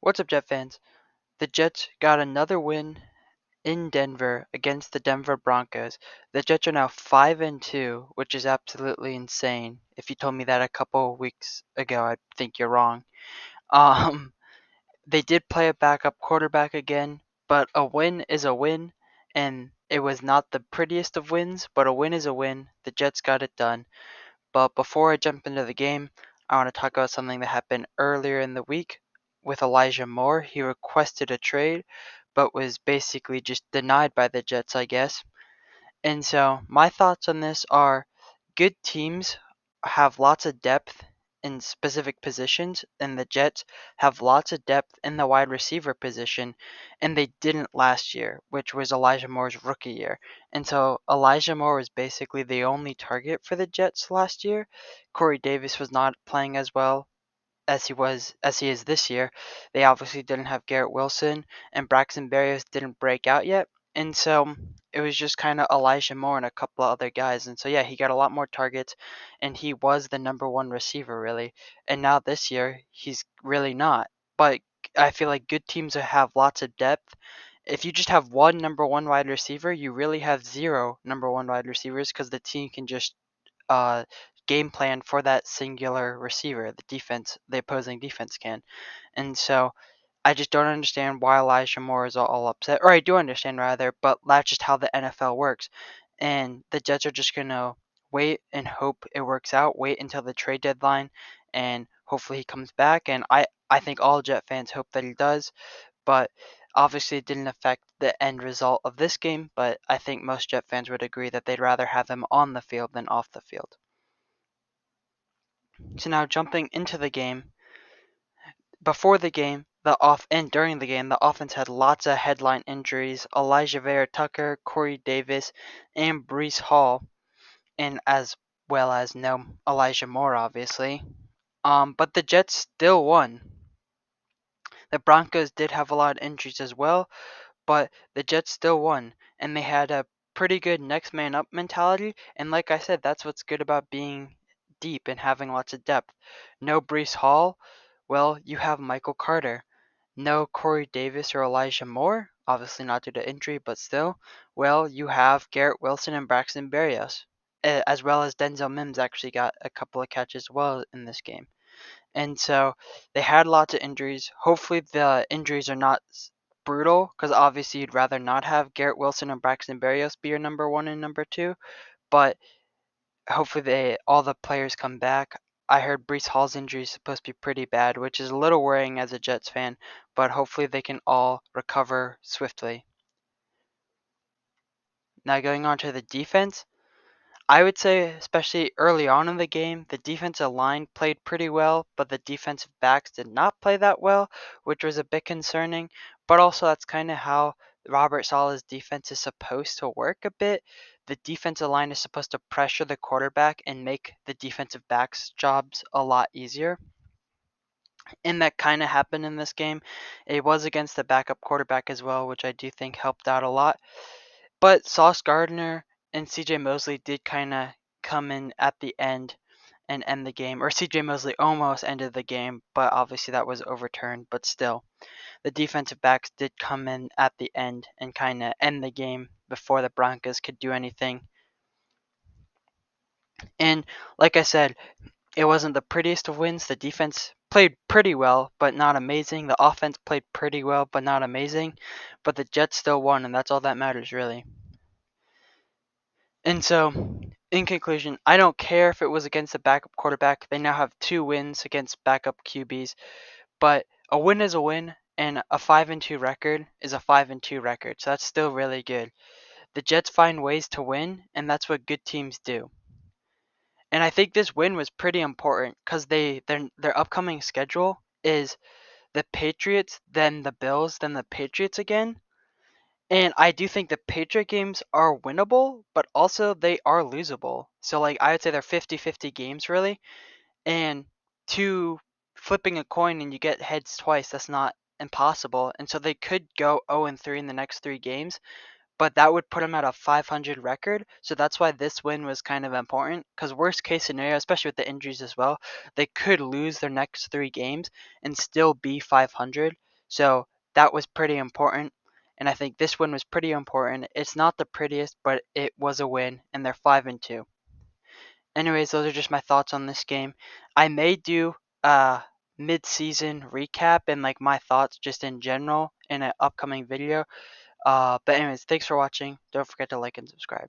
What's up, Jet fans? The Jets got another win in Denver against the Denver Broncos. The Jets are now 5-2, which is absolutely insane. If you told me that a couple of weeks ago, I'd think you're wrong. Um, they did play a backup quarterback again, but a win is a win, and it was not the prettiest of wins, but a win is a win. The Jets got it done. But before I jump into the game, I want to talk about something that happened earlier in the week with Elijah Moore. He requested a trade, but was basically just denied by the Jets, I guess. And so my thoughts on this are good teams have lots of depth in specific positions, and the Jets have lots of depth in the wide receiver position, and they didn't last year, which was Elijah Moore's rookie year. And so Elijah Moore was basically the only target for the Jets last year. Corey Davis was not playing as well as he is this year. They obviously didn't have Garrett Wilson, and Braxton Berrios didn't break out yet. And so it was just kind of Elijah Moore and a couple of other guys. And so yeah, he got a lot more targets, and he was the number one receiver really. And now this year he's really not. But I feel like good teams that have lots of depth. If you just have one number one wide receiver, you really have zero number one wide receivers because the team can just uh, game plan for that singular receiver. The opposing defense can, and so I just don't understand why Elijah Moore is all upset. Or I do understand rather, but that's just how the NFL works. And the Jets are just gonna wait and hope it works out. Wait until the trade deadline, and hopefully he comes back. And I think all Jet fans hope that he does. But obviously, it didn't affect the end result of this game. But I think most Jet fans would agree that they'd rather have him on the field than off the field. So now jumping into the game, before the game, and during the game, the offense had lots of headline injuries. Elijah Vera-Tucker, Corey Davis, and Breece Hall, and as well as no Elijah Moore, obviously. But the Jets still won. The Broncos did have a lot of injuries as well, but the Jets still won, and they had a pretty good next man up mentality. And like I said, that's what's good about being deep and having lots of depth. No Breece Hall, well, you have Michael Carter. No Corey Davis or Elijah Moore, obviously not due to injury, but still. Well, you have Garrett Wilson and Braxton Berrios, as well as Denzel Mims actually got a couple of catches as well in this game. And so they had lots of injuries. Hopefully the injuries are not brutal, because obviously you'd rather not have Garrett Wilson and Braxton Berrios be your number one and number two. But hopefully all the players come back. I heard Breece Hall's injury is supposed to be pretty bad, which is a little worrying as a Jets fan, but hopefully they can all recover swiftly. Now going on to the defense, I would say, especially early on in the game, the defensive line played pretty well, but the defensive backs did not play that well, which was a bit concerning. But also, that's kind of how Robert Saleh's defense is supposed to work a bit. The defensive line is supposed to pressure the quarterback and make the defensive backs' jobs a lot easier. And that kind of happened in this game. It was against the backup quarterback as well, which I do think helped out a lot. But Sauce Gardner and CJ Mosley did kind of come in at the end and end the game. Or CJ Mosley almost ended the game, but obviously that was overturned. But still, the defensive backs did come in at the end and kind of end the game before the Broncos could do anything. And like I said, it wasn't the prettiest of wins. The defense played pretty well, but not amazing. The offense played pretty well, but not amazing. But the Jets still won, and that's all that matters, really. And so, in conclusion, I don't care if it was against a backup quarterback. They now have 2 wins against backup QBs, but a win is a win, and a 5-2 record is a 5-2 record. So that's still really good. The Jets find ways to win, and that's what good teams do. And I think this win was pretty important because their upcoming schedule is the Patriots, then the Bills, then the Patriots again. And I do think the Patriot games are winnable, but also they are losable. So like I would say they're 50-50 games really. And to flipping a coin and you get heads twice, that's not impossible. And so they could go 0-3 in the next 3 games, but that would put them at a 500 record. So that's why this win was kind of important, because worst case scenario, especially with the injuries as well, they could lose their next 3 games and still be 500. So that was pretty important. And I think this win was pretty important. It's not the prettiest, but it was a win, and they're 5-2. Anyways, those are just my thoughts on this game. I may do a mid-season recap and like my thoughts just in general in an upcoming video. But anyways, thanks for watching. Don't forget to like and subscribe.